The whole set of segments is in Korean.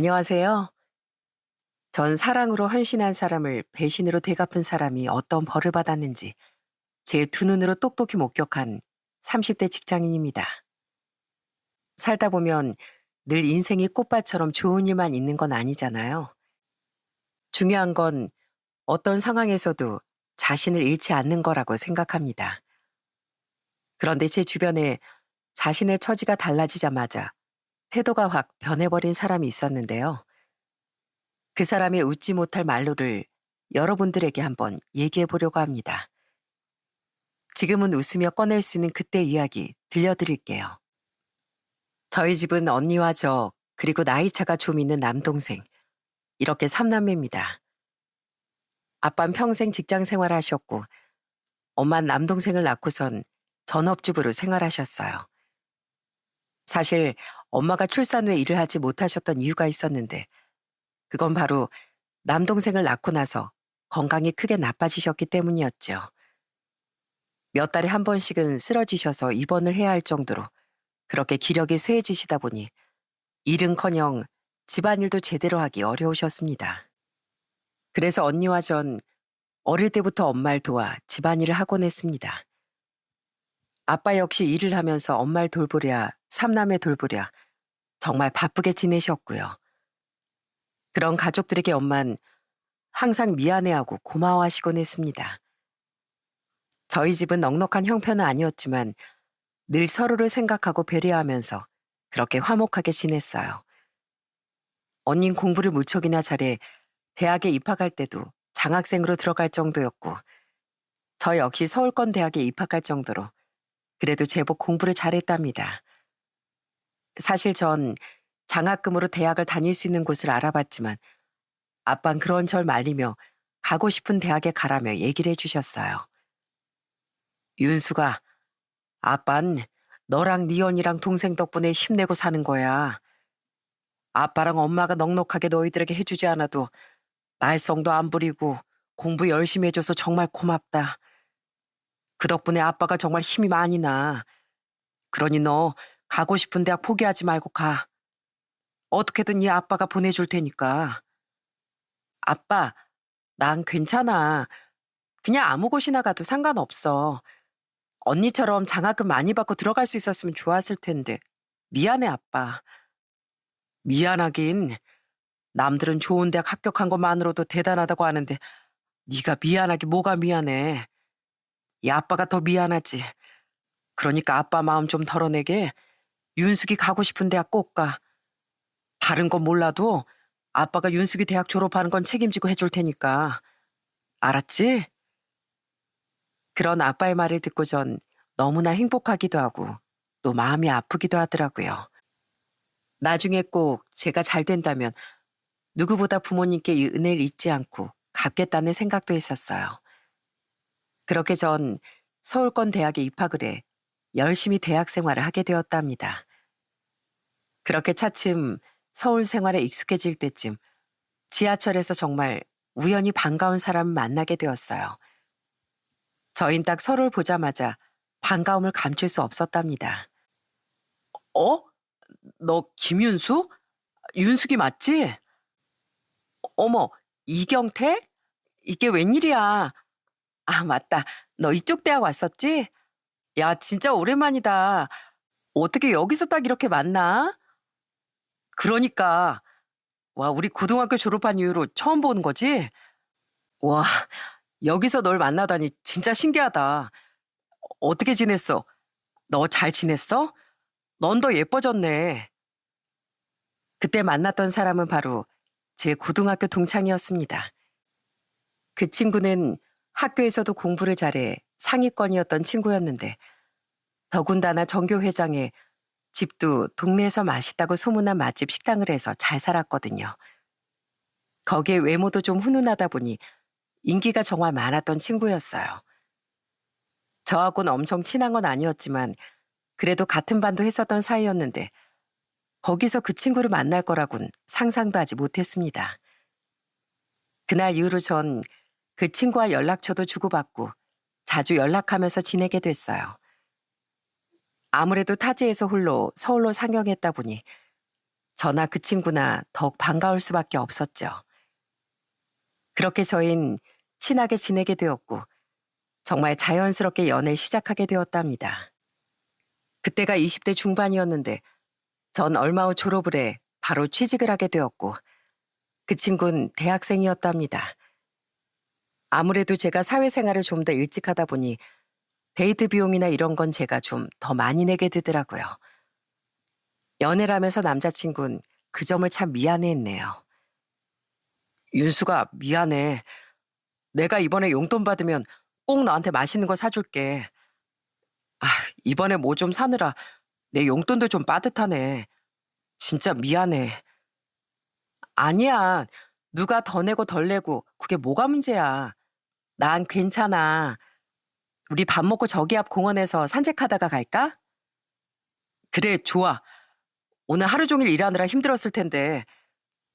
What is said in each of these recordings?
안녕하세요. 전 사랑으로 헌신한 사람을 배신으로 되갚은 사람이 어떤 벌을 받았는지 제 두 눈으로 똑똑히 목격한 30대 직장인입니다. 살다 보면 늘 인생이 꽃밭처럼 좋은 일만 있는 건 아니잖아요. 중요한 건 어떤 상황에서도 자신을 잃지 않는 거라고 생각합니다. 그런데 제 주변에 자신의 처지가 달라지자마자 태도가 확 변해버린 사람이 있었는데요. 그 사람의 웃지 못할 말로를 여러분들에게 한번 얘기해 보려고 합니다. 지금은 웃으며 꺼낼 수 있는 그때 이야기 들려드릴게요. 저희 집은 언니와 저, 그리고 나이 차가 좀 있는 남동생, 이렇게 3남매입니다. 아빠는 평생 직장 생활하셨고, 엄마는 남동생을 낳고선 전업주부로 생활하셨어요. 사실 엄마가 출산 후에 일을 하지 못하셨던 이유가 있었는데, 그건 바로 남동생을 낳고 나서 건강이 크게 나빠지셨기 때문이었죠. 몇 달에 한 번씩은 쓰러지셔서 입원을 해야 할 정도로 그렇게 기력이 쇠해지시다 보니 일은커녕 집안일도 제대로 하기 어려우셨습니다. 그래서 언니와 전 어릴 때부터 엄마를 도와 집안일을 하곤 했습니다. 아빠 역시 일을 하면서 엄마를 돌보랴, 삼남매 돌보랴 정말 바쁘게 지내셨고요. 그런 가족들에게 엄만 항상 미안해하고 고마워하시곤 했습니다. 저희 집은 넉넉한 형편은 아니었지만 늘 서로를 생각하고 배려하면서 그렇게 화목하게 지냈어요. 언닌 공부를 무척이나 잘해 대학에 입학할 때도 장학생으로 들어갈 정도였고, 저 역시 서울권 대학에 입학할 정도로 그래도 제법 공부를 잘했답니다. 사실 전 장학금으로 대학을 다닐 수 있는 곳을 알아봤지만 아빤 그런 절 말리며 가고 싶은 대학에 가라며 얘기를 해주셨어요. 윤수가, 아빤 너랑 네 언니랑 동생 덕분에 힘내고 사는 거야. 아빠랑 엄마가 넉넉하게 너희들에게 해주지 않아도 말썽도 안 부리고 공부 열심히 해줘서 정말 고맙다. 그 덕분에 아빠가 정말 힘이 많이 나. 그러니 너 가고 싶은 대학 포기하지 말고 가. 어떻게든 이 아빠가 보내줄 테니까. 아빠, 난 괜찮아. 그냥 아무 곳이나 가도 상관없어. 언니처럼 장학금 많이 받고 들어갈 수 있었으면 좋았을 텐데. 미안해, 아빠. 미안하긴. 남들은 좋은 대학 합격한 것만으로도 대단하다고 하는데 네가 미안하기 뭐가 미안해. 이 아빠가 더 미안하지. 그러니까 아빠 마음 좀 덜어내게 윤숙이 가고 싶은 대학 꼭 가. 다른 건 몰라도 아빠가 윤숙이 대학 졸업하는 건 책임지고 해줄 테니까. 알았지? 그런 아빠의 말을 듣고 전 너무나 행복하기도 하고 또 마음이 아프기도 하더라고요. 나중에 꼭 제가 잘 된다면 누구보다 부모님께 이 은혜를 잊지 않고 갚겠다는 생각도 했었어요. 그렇게 전 서울권 대학에 입학을 해 열심히 대학 생활을 하게 되었답니다. 그렇게 차츰 서울 생활에 익숙해질 때쯤 지하철에서 정말 우연히 반가운 사람을 만나게 되었어요. 저흰 딱 서로를 보자마자 반가움을 감출 수 없었답니다. 어? 너 김윤수? 윤숙이 맞지? 어머, 이경태? 이게 웬일이야? 아, 맞다. 너 이쪽 대학 왔었지? 야, 진짜 오랜만이다. 어떻게 여기서 딱 이렇게 만나? 그러니까. 와, 우리 고등학교 졸업한 이후로 처음 보는 거지? 와, 여기서 널 만나다니 진짜 신기하다. 어떻게 지냈어? 너 잘 지냈어? 넌 더 예뻐졌네. 그때 만났던 사람은 바로 제 고등학교 동창이었습니다. 그 친구는 학교에서도 공부를 잘해 상위권이었던 친구였는데 더군다나 전교회장에 집도 동네에서 맛있다고 소문난 맛집 식당을 해서 잘 살았거든요. 거기에 외모도 좀 훈훈하다 보니 인기가 정말 많았던 친구였어요. 저하고는 엄청 친한 건 아니었지만 그래도 같은 반도 했었던 사이였는데 거기서 그 친구를 만날 거라곤 상상도 하지 못했습니다. 그날 이후로 전 그 친구와 연락처도 주고받고 자주 연락하면서 지내게 됐어요. 아무래도 타지에서 홀로 서울로 상경했다 보니 저나 그 친구나 더욱 반가울 수밖에 없었죠. 그렇게 저흰 친하게 지내게 되었고 정말 자연스럽게 연애를 시작하게 되었답니다. 그때가 20대 중반이었는데 전 얼마 후 졸업을 해 바로 취직을 하게 되었고 그 친구는 대학생이었답니다. 아무래도 제가 사회생활을 좀 더 일찍 하다 보니 데이트 비용이나 이런 건 제가 좀 더 많이 내게 되더라고요. 연애를 하면서 남자친구는 그 점을 참 미안해했네요. 윤수가 미안해. 내가 이번에 용돈 받으면 꼭 너한테 맛있는 거 사줄게. 아, 이번에 뭐 좀 사느라 내 용돈도 좀 빠듯하네. 진짜 미안해. 아니야. 누가 더 내고 덜 내고 그게 뭐가 문제야. 난 괜찮아. 우리 밥 먹고 저기 앞 공원에서 산책하다가 갈까? 그래, 좋아. 오늘 하루 종일 일하느라 힘들었을 텐데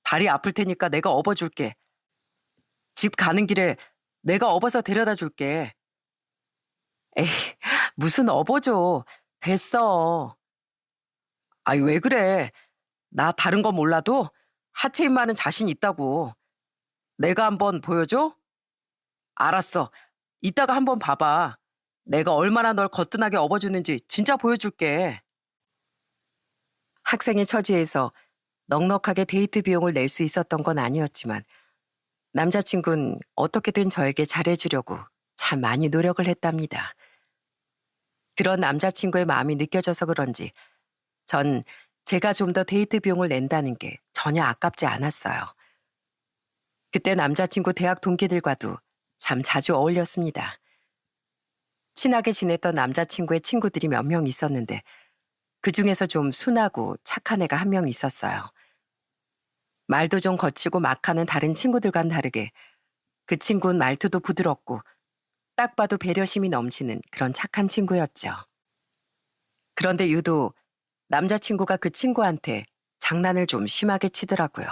다리 아플 테니까 내가 업어줄게. 집 가는 길에 내가 업어서 데려다 줄게. 에이, 무슨 업어줘. 됐어. 아이, 왜 그래. 나 다른 거 몰라도 하체 힘 많은 자신 있다고. 내가 한번 보여줘? 알았어. 이따가 한번 봐봐. 내가 얼마나 널 거뜬하게 업어주는지 진짜 보여줄게. 학생의 처지에서 넉넉하게 데이트 비용을 낼 수 있었던 건 아니었지만 남자친구는 어떻게든 저에게 잘해주려고 참 많이 노력을 했답니다. 그런 남자친구의 마음이 느껴져서 그런지 전 제가 좀 더 데이트 비용을 낸다는 게 전혀 아깝지 않았어요. 그때 남자친구 대학 동기들과도 참 자주 어울렸습니다. 친하게 지냈던 남자친구의 친구들이 몇 명 있었는데 그 중에서 좀 순하고 착한 애가 한 명 있었어요. 말도 좀 거칠고 막하는 다른 친구들과는 다르게 그 친구는 말투도 부드럽고 딱 봐도 배려심이 넘치는 그런 착한 친구였죠. 그런데 유독 남자친구가 그 친구한테 장난을 좀 심하게 치더라고요.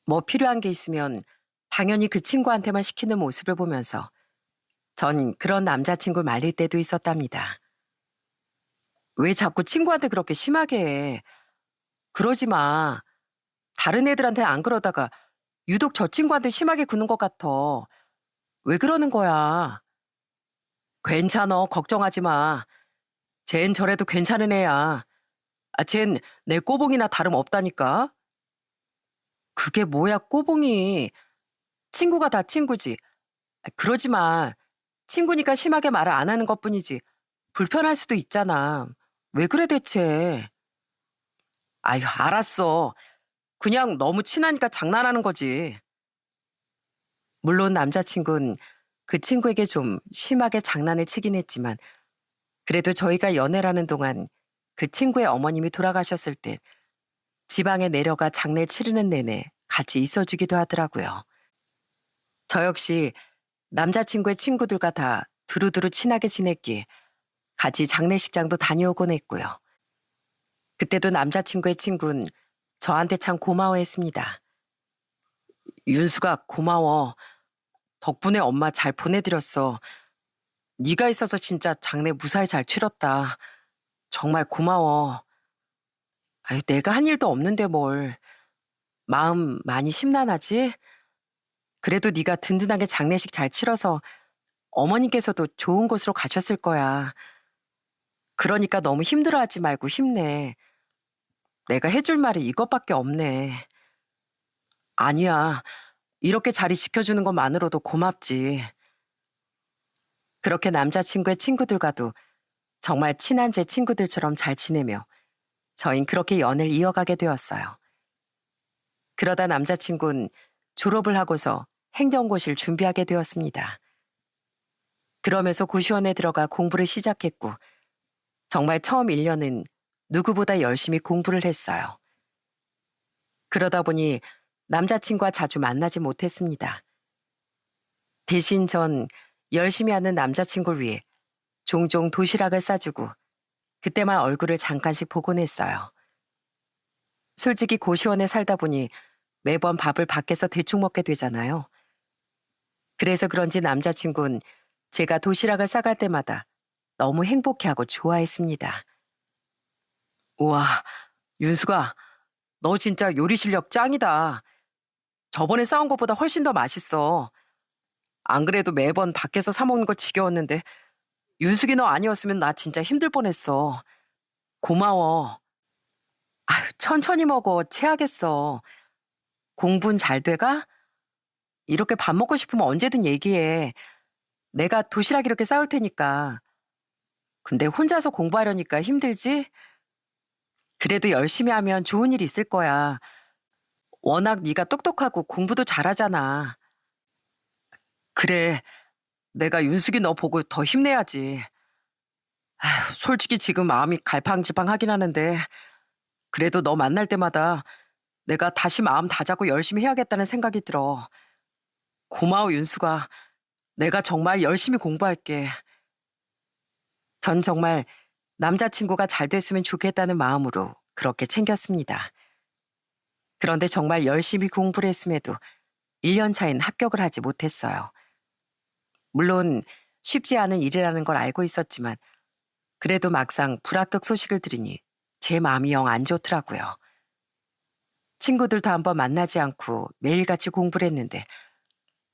뭐 필요한 게 있으면 당연히 그 친구한테만 시키는 모습을 보면서 전 그런 남자친구를 말릴 때도 있었답니다. 왜 자꾸 친구한테 그렇게 심하게 해? 그러지 마. 다른 애들한테 안 그러다가 유독 저 친구한테 심하게 구는 것 같아. 왜 그러는 거야? 괜찮어. 걱정하지 마. 쟨 저래도 괜찮은 애야. 아, 쟨 내 꼬봉이나 다름없다니까. 그게 뭐야, 꼬봉이. 친구가 다 친구지. 아, 그러지 마. 친구니까 심하게 말을 안 하는 것뿐이지. 불편할 수도 있잖아. 왜 그래 대체? 아유, 알았어. 그냥 너무 친하니까 장난하는 거지. 물론 남자친구는 그 친구에게 좀 심하게 장난을 치긴 했지만 그래도 저희가 연애라는 동안 그 친구의 어머님이 돌아가셨을 때 지방에 내려가 장례 치르는 내내 같이 있어주기도 하더라고요. 저 역시 남자친구의 친구들과 다 두루두루 친하게 지냈기에 같이 장례식장도 다녀오곤 했고요. 그때도 남자친구의 친구는 저한테 참 고마워했습니다. 윤수가 고마워. 덕분에 엄마 잘 보내드렸어. 네가 있어서 진짜 장례 무사히 잘 치렀다. 정말 고마워. 아이, 내가 한 일도 없는데 뭘. 마음 많이 심란하지? 그래도 네가 든든하게 장례식 잘 치러서 어머님께서도 좋은 곳으로 가셨을 거야. 그러니까 너무 힘들어하지 말고 힘내. 내가 해줄 말이 이것밖에 없네. 아니야. 이렇게 자리 지켜주는 것만으로도 고맙지. 그렇게 남자친구의 친구들과도 정말 친한 제 친구들처럼 잘 지내며 저흰 그렇게 연애를 이어가게 되었어요. 그러다 남자친구는 졸업을 하고서 행정고시를 준비하게 되었습니다. 그러면서 고시원에 들어가 공부를 시작했고 정말 처음 1년은 누구보다 열심히 공부를 했어요. 그러다 보니 남자친구와 자주 만나지 못했습니다. 대신 전 열심히 하는 남자친구를 위해 종종 도시락을 싸주고 그때만 얼굴을 잠깐씩 보곤 했어요. 솔직히 고시원에 살다 보니 매번 밥을 밖에서 대충 먹게 되잖아요. 그래서 그런지 남자친구는 제가 도시락을 싸갈 때마다 너무 행복해하고 좋아했습니다. 우와, 윤수가 너 진짜 요리 실력 짱이다. 저번에 싸운 것보다 훨씬 더 맛있어. 안 그래도 매번 밖에서 사 먹는 거 지겨웠는데 윤숙이 너 아니었으면 나 진짜 힘들 뻔했어. 고마워. 아휴, 천천히 먹어. 체하겠어. 공부는 잘 돼가? 이렇게 밥 먹고 싶으면 언제든 얘기해. 내가 도시락 이렇게 싸울 테니까. 근데 혼자서 공부하려니까 힘들지? 그래도 열심히 하면 좋은 일 있을 거야. 워낙 네가 똑똑하고 공부도 잘하잖아. 그래, 내가 윤숙이 너 보고 더 힘내야지. 아휴, 솔직히 지금 마음이 갈팡질팡하긴 하는데 그래도 너 만날 때마다 내가 다시 마음 다잡고 열심히 해야겠다는 생각이 들어. 고마워, 윤숙아. 내가 정말 열심히 공부할게. 전 정말 남자친구가 잘 됐으면 좋겠다는 마음으로 그렇게 챙겼습니다. 그런데 정말 열심히 공부를 했음에도 1년 차인 합격을 하지 못했어요. 물론 쉽지 않은 일이라는 걸 알고 있었지만 그래도 막상 불합격 소식을 들으니 제 마음이 영 안 좋더라고요. 친구들도 한번 만나지 않고 매일같이 공부를 했는데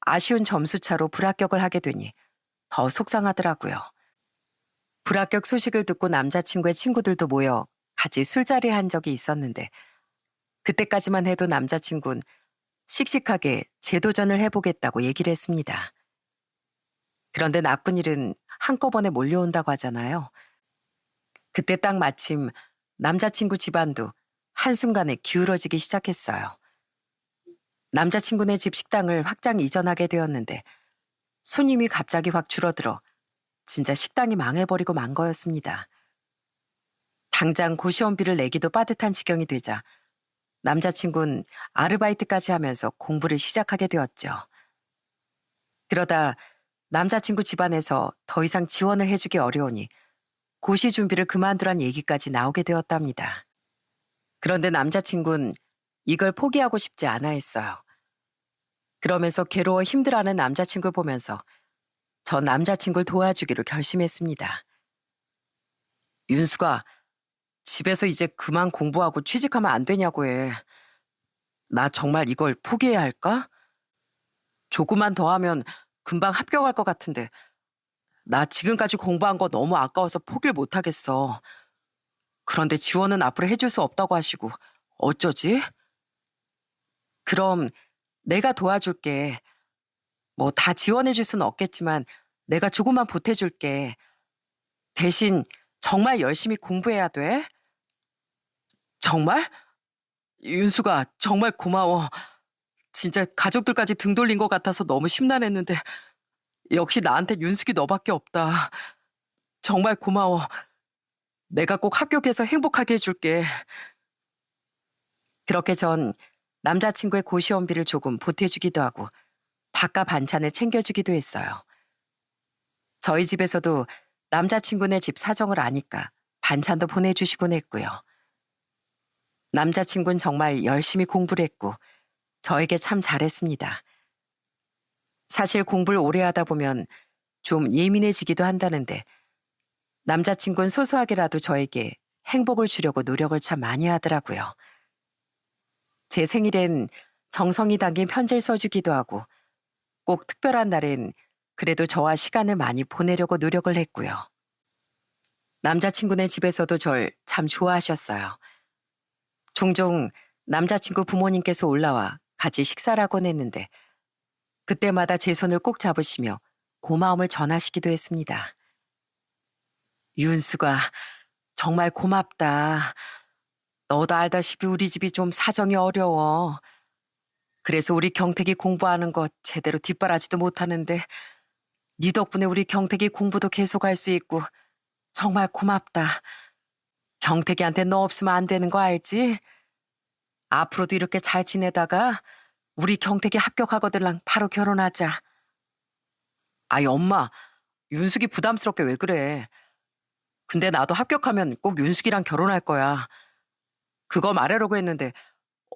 아쉬운 점수 차로 불합격을 하게 되니 더 속상하더라고요. 불합격 소식을 듣고 남자친구의 친구들도 모여 같이 술자리 한 적이 있었는데 그때까지만 해도 남자친구는 씩씩하게 재도전을 해보겠다고 얘기를 했습니다. 그런데 나쁜 일은 한꺼번에 몰려온다고 하잖아요. 그때 딱 마침 남자친구 집안도 한순간에 기울어지기 시작했어요. 남자친구네 집 식당을 확장 이전하게 되었는데 손님이 갑자기 확 줄어들어 진짜 식당이 망해버리고 만 거였습니다. 당장 고시원비를 내기도 빠듯한 지경이 되자 남자친구는 아르바이트까지 하면서 공부를 시작하게 되었죠. 그러다 남자친구 집안에서 더 이상 지원을 해주기 어려우니 고시 준비를 그만두란 얘기까지 나오게 되었답니다. 그런데 남자친구는 이걸 포기하고 싶지 않아 했어요. 그러면서 괴로워 힘들어하는 남자친구를 보면서 저 남자친구를 도와주기로 결심했습니다. 윤수가 집에서 이제 그만 공부하고 취직하면 안 되냐고 해. 나 정말 이걸 포기해야 할까? 조금만 더 하면 금방 합격할 것 같은데 나 지금까지 공부한 거 너무 아까워서 포기를 못 하겠어. 그런데 지원은 앞으로 해줄 수 없다고 하시고 어쩌지? 그럼 내가 도와줄게. 뭐 다 지원해줄 수는 없겠지만 내가 조금만 보태줄게. 대신 정말 열심히 공부해야 돼. 정말? 윤수가 정말 고마워. 진짜 가족들까지 등 돌린 것 같아서 너무 심란했는데 역시 나한테 윤숙이 너밖에 없다. 정말 고마워. 내가 꼭 합격해서 행복하게 해줄게. 그렇게 전 남자친구의 고시원비를 조금 보태주기도 하고 밥과 반찬을 챙겨주기도 했어요. 저희 집에서도 남자친구네 집 사정을 아니까 반찬도 보내주시곤 했고요. 남자친구는 정말 열심히 공부를 했고 저에게 참 잘했습니다. 사실 공부를 오래 하다 보면 좀 예민해지기도 한다는데 남자친구는 소소하게라도 저에게 행복을 주려고 노력을 참 많이 하더라고요. 제 생일엔 정성이 담긴 편지를 써주기도 하고 꼭 특별한 날엔 그래도 저와 시간을 많이 보내려고 노력을 했고요. 남자친구네 집에서도 절 참 좋아하셨어요. 종종 남자친구 부모님께서 올라와 같이 식사를 하곤 했는데 그때마다 제 손을 꼭 잡으시며 고마움을 전하시기도 했습니다. 윤수가 정말 고맙다. 너도 알다시피 우리 집이 좀 사정이 어려워. 그래서 우리 경택이 공부하는 거 제대로 뒷바라지도 못하는데 네 덕분에 우리 경택이 공부도 계속할 수 있고 정말 고맙다. 경택이한테 너 없으면 안 되는 거 알지? 앞으로도 이렇게 잘 지내다가 우리 경택이 합격하거들랑 바로 결혼하자. 아이 엄마, 윤숙이 부담스럽게 왜 그래? 근데 나도 합격하면 꼭 윤숙이랑 결혼할 거야. 그거 말하려고 했는데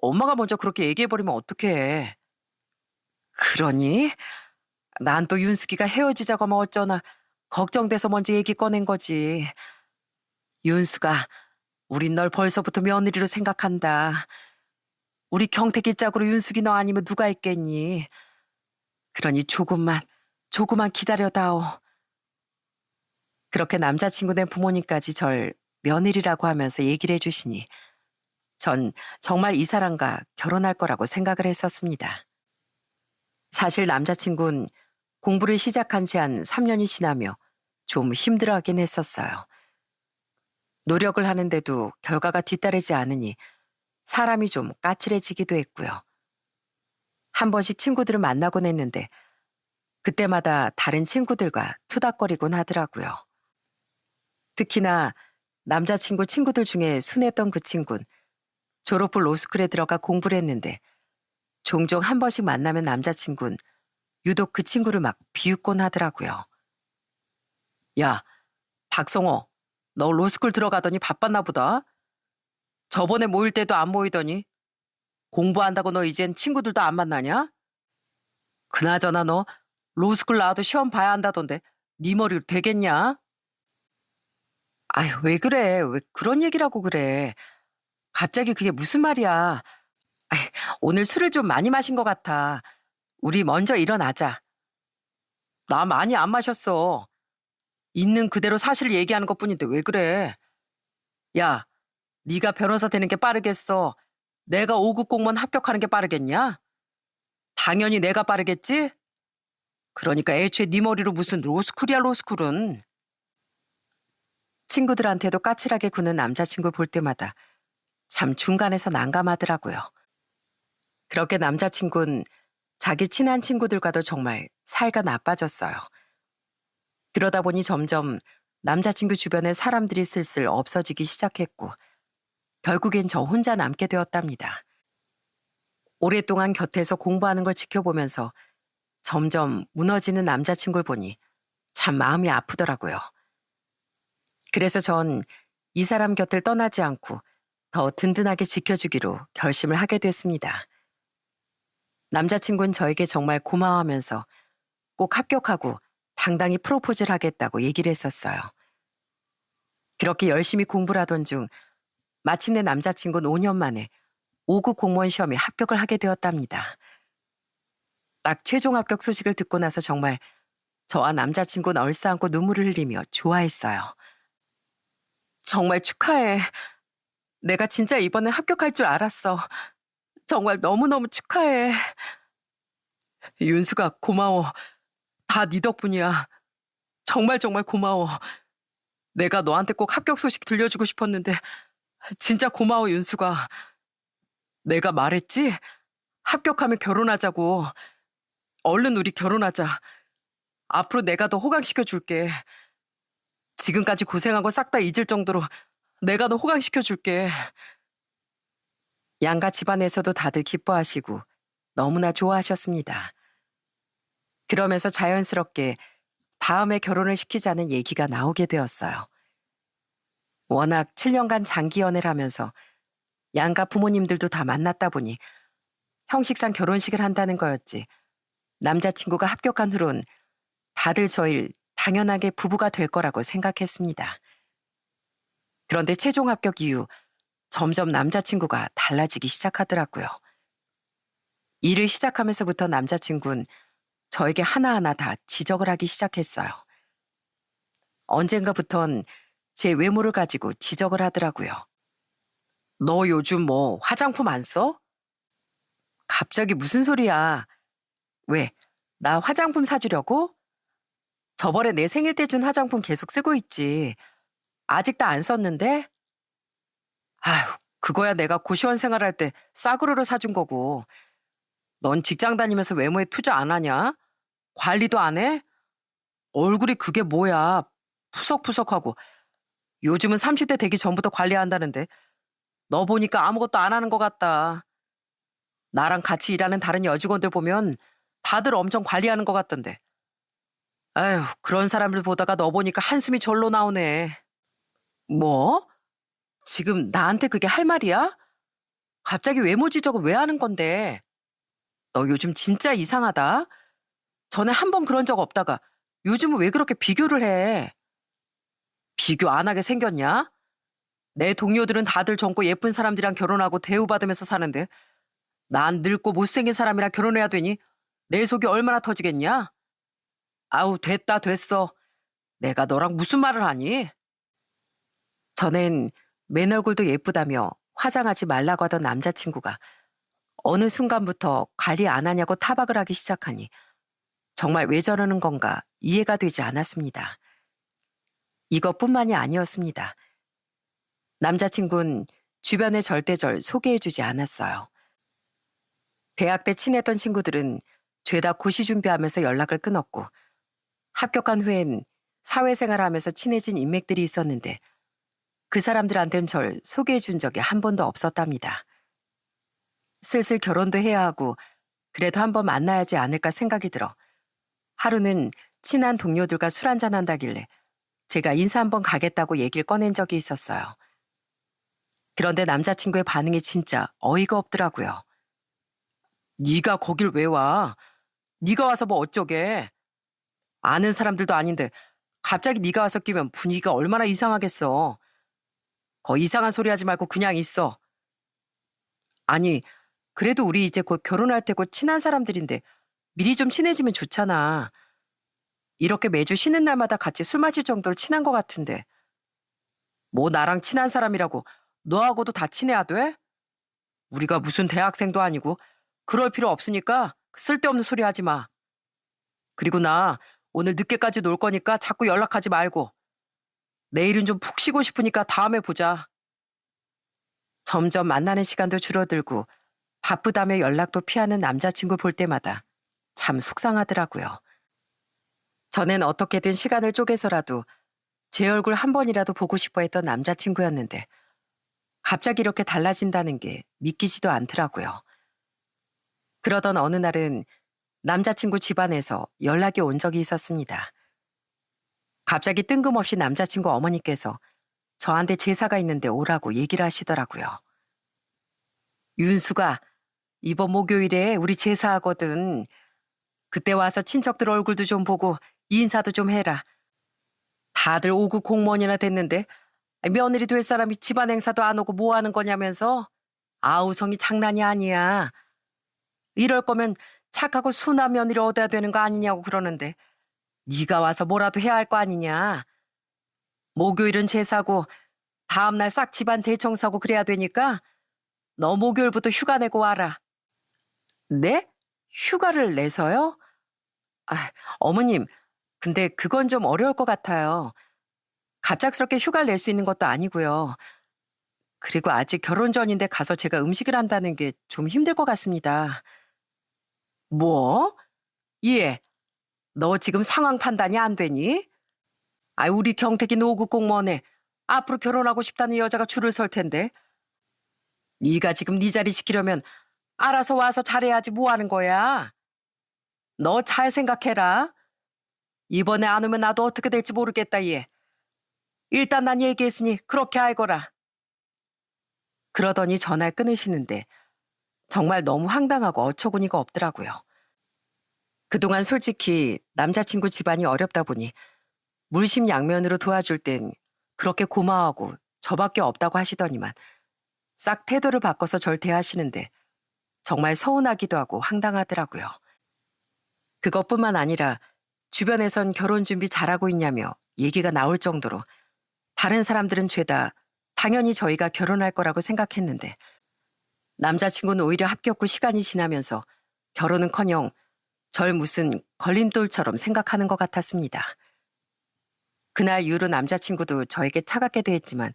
엄마가 먼저 그렇게 얘기해버리면 어떡해. 그러니? 난 또 윤숙이가 헤어지자고 하면 어쩌나 걱정돼서 먼저 얘기 꺼낸 거지. 윤수가 우린 널 벌써부터 며느리로 생각한다. 우리 경태기 짝으로 윤숙이 너 아니면 누가 있겠니? 그러니 조금만 기다려다오. 그렇게 남자친구 된 부모님까지 절 며느리라고 하면서 얘기를 해주시니 전 정말 이 사람과 결혼할 거라고 생각을 했었습니다. 사실 남자친구는 공부를 시작한 지 한 3년이 지나며 좀 힘들어하긴 했었어요. 노력을 하는데도 결과가 뒤따르지 않으니 사람이 좀 까칠해지기도 했고요. 한 번씩 친구들을 만나곤 했는데 그때마다 다른 친구들과 투닥거리곤 하더라고요. 특히나 남자친구 친구들 중에 순했던 그 친구는 졸업 후 로스쿨에 들어가 공부를 했는데 종종 한 번씩 만나면 남자친구는 유독 그 친구를 막 비웃곤 하더라고요. 야, 박성호, 너 로스쿨 들어가더니 바빴나 보다. 저번에 모일 때도 안 모이더니 공부한다고 너 이젠 친구들도 안 만나냐? 그나저나 너 로스쿨 나와도 시험 봐야 한다던데 네 머리로 되겠냐? 아휴, 왜 그래? 왜 그런 얘기라고 그래? 갑자기 그게 무슨 말이야? 아이, 오늘 술을 좀 많이 마신 것 같아. 우리 먼저 일어나자. 나 많이 안 마셨어. 있는 그대로 사실을 얘기하는 것뿐인데 왜 그래? 야, 네가 변호사 되는 게 빠르겠어? 내가 5급 공무원 합격하는 게 빠르겠냐? 당연히 내가 빠르겠지? 그러니까 애초에 네 머리로 무슨 로스쿨이야 로스쿨은. 친구들한테도 까칠하게 구는 남자친구 볼 때마다 참 중간에서 난감하더라고요. 그렇게 남자친구는 자기 친한 친구들과도 정말 사이가 나빠졌어요. 그러다 보니 점점 남자친구 주변에 사람들이 슬슬 없어지기 시작했고 결국엔 저 혼자 남게 되었답니다. 오랫동안 곁에서 공부하는 걸 지켜보면서 점점 무너지는 남자친구를 보니 참 마음이 아프더라고요. 그래서 전 이 사람 곁을 떠나지 않고 더 든든하게 지켜주기로 결심을 하게 됐습니다. 남자친구는 저에게 정말 고마워하면서 꼭 합격하고 당당히 프로포즈를 하겠다고 얘기를 했었어요. 그렇게 열심히 공부를 하던 중 마침내 남자친구는 5년 만에 5급 공무원 시험에 합격을 하게 되었답니다. 딱 최종 합격 소식을 듣고 나서 정말 저와 남자친구는 얼싸안고 눈물을 흘리며 좋아했어요. 정말 축하해. 내가 진짜 이번에 합격할 줄 알았어. 정말 너무너무 축하해. 윤수가 고마워. 다 네 덕분이야. 정말 정말 고마워. 내가 너한테 꼭 합격 소식 들려주고 싶었는데 진짜 고마워 윤수가. 내가 말했지? 합격하면 결혼하자고. 얼른 우리 결혼하자. 앞으로 내가 더 호강시켜 줄게. 지금까지 고생한 거 싹 다 잊을 정도로 내가 너 호강시켜 줄게. 양가 집안에서도 다들 기뻐하시고 너무나 좋아하셨습니다. 그러면서 자연스럽게 다음에 결혼을 시키자는 얘기가 나오게 되었어요. 워낙 7년간 장기 연애를 하면서 양가 부모님들도 다 만났다 보니 형식상 결혼식을 한다는 거였지. 남자친구가 합격한 후론 다들 저를 당연하게 부부가 될 거라고 생각했습니다. 그런데 최종 합격 이후 점점 남자친구가 달라지기 시작하더라고요. 일을 시작하면서부터 남자친구는 저에게 하나하나 다 지적을 하기 시작했어요. 언젠가부턴 제 외모를 가지고 지적을 하더라고요. 너 요즘 뭐 화장품 안 써? 갑자기 무슨 소리야? 왜? 나 화장품 사주려고? 저번에 내 생일 때 준 화장품 계속 쓰고 있지. 아직 다 안 썼는데? 아휴, 그거야 내가 고시원 생활할 때 싸구려로 사준 거고. 넌 직장 다니면서 외모에 투자 안 하냐? 관리도 안 해? 얼굴이 그게 뭐야? 푸석푸석하고. 요즘은 30대 되기 전부터 관리한다는데 너 보니까 아무것도 안 하는 것 같다. 나랑 같이 일하는 다른 여직원들 보면 다들 엄청 관리하는 것 같던데. 아휴, 그런 사람들 보다가 너 보니까 한숨이 절로 나오네. 뭐? 지금 나한테 그게 할 말이야? 갑자기 외모 지적을 왜 하는 건데? 너 요즘 진짜 이상하다. 전에 한 번 그런 적 없다가 요즘은 왜 그렇게 비교를 해? 비교 안 하게 생겼냐? 내 동료들은 다들 젊고 예쁜 사람들이랑 결혼하고 대우받으면서 사는데 난 늙고 못생긴 사람이랑 결혼해야 되니 내 속이 얼마나 터지겠냐? 아우, 됐다, 됐어. 내가 너랑 무슨 말을 하니? 저는 맨 얼굴도 예쁘다며 화장하지 말라고 하던 남자친구가 어느 순간부터 관리 안 하냐고 타박을 하기 시작하니 정말 왜 저러는 건가 이해가 되지 않았습니다. 이것뿐만이 아니었습니다. 남자친구는 주변에 절대절 소개해주지 않았어요. 대학 때 친했던 친구들은 죄다 고시 준비하면서 연락을 끊었고 합격한 후엔 사회생활하면서 친해진 인맥들이 있었는데 그 사람들한텐 절 소개해준 적이 한 번도 없었답니다. 슬슬 결혼도 해야 하고 그래도 한번 만나야지 않을까 생각이 들어 하루는 친한 동료들과 술 한잔 한다길래 제가 인사 한번 가겠다고 얘기를 꺼낸 적이 있었어요. 그런데 남자친구의 반응이 진짜 어이가 없더라고요. 네가 거길 왜 와? 네가 와서 뭐 어쩌게? 아는 사람들도 아닌데 갑자기 네가 와서 끼면 분위기가 얼마나 이상하겠어. 이상한 소리 하지 말고 그냥 있어. 아니, 그래도 우리 이제 곧 결혼할 테고 친한 사람들인데 미리 좀 친해지면 좋잖아. 이렇게 매주 쉬는 날마다 같이 술 마실 정도로 친한 것 같은데. 뭐 나랑 친한 사람이라고 너하고도 다 친해야 돼? 우리가 무슨 대학생도 아니고 그럴 필요 없으니까 쓸데없는 소리 하지 마. 그리고 나 오늘 늦게까지 놀 거니까 자꾸 연락하지 말고. 내일은 좀 푹 쉬고 싶으니까 다음에 보자. 점점 만나는 시간도 줄어들고 바쁘다며 연락도 피하는 남자친구 볼 때마다 참 속상하더라고요. 전엔 어떻게든 시간을 쪼개서라도 제 얼굴 한 번이라도 보고 싶어 했던 남자친구였는데 갑자기 이렇게 달라진다는 게 믿기지도 않더라고요. 그러던 어느 날은 남자친구 집안에서 연락이 온 적이 있었습니다. 갑자기 뜬금없이 남자친구 어머니께서 저한테 제사가 있는데 오라고 얘기를 하시더라고요. 윤수가 이번 목요일에 우리 제사하거든. 그때 와서 친척들 얼굴도 좀 보고 인사도 좀 해라. 다들 5급 공무원이나 됐는데 며느리 될 사람이 집안 행사도 안 오고 뭐 하는 거냐면서 아우성이 장난이 아니야. 이럴 거면 착하고 순한 며느리 얻어야 되는 거 아니냐고 그러는데 네가 와서 뭐라도 해야 할 거 아니냐. 목요일은 제사고 다음날 싹 집안 대청소하고 그래야 되니까 너 목요일부터 휴가 내고 와라. 네? 휴가를 내서요? 아, 어머님, 근데 그건 좀 어려울 것 같아요. 갑작스럽게 휴가를 낼 수 있는 것도 아니고요. 그리고 아직 결혼 전인데 가서 제가 음식을 한다는 게 좀 힘들 것 같습니다. 뭐? 예, 너 지금 상황 판단이 안 되니? 우리 경택이 노급 공무원에 앞으로 결혼하고 싶다는 여자가 줄을 설 텐데. 네가 지금 네 자리 지키려면 알아서 와서 잘해야지 뭐 하는 거야? 너 잘 생각해라. 이번에 안 오면 나도 어떻게 될지 모르겠다 얘. 일단 난 얘기했으니 그렇게 알거라. 그러더니 전화를 끊으시는데 정말 너무 황당하고 어처구니가 없더라고요. 그동안 솔직히 남자친구 집안이 어렵다 보니 물심양면으로 도와줄 땐 그렇게 고마워하고 저밖에 없다고 하시더니만 싹 태도를 바꿔서 절 대하시는데 정말 서운하기도 하고 황당하더라고요. 그것뿐만 아니라 주변에선 결혼 준비 잘하고 있냐며 얘기가 나올 정도로 다른 사람들은 죄다 당연히 저희가 결혼할 거라고 생각했는데 남자친구는 오히려 합격 후 시간이 지나면서 결혼은커녕 절 무슨 걸림돌처럼 생각하는 것 같았습니다. 그날 이후로 남자친구도 저에게 차갑게 대했지만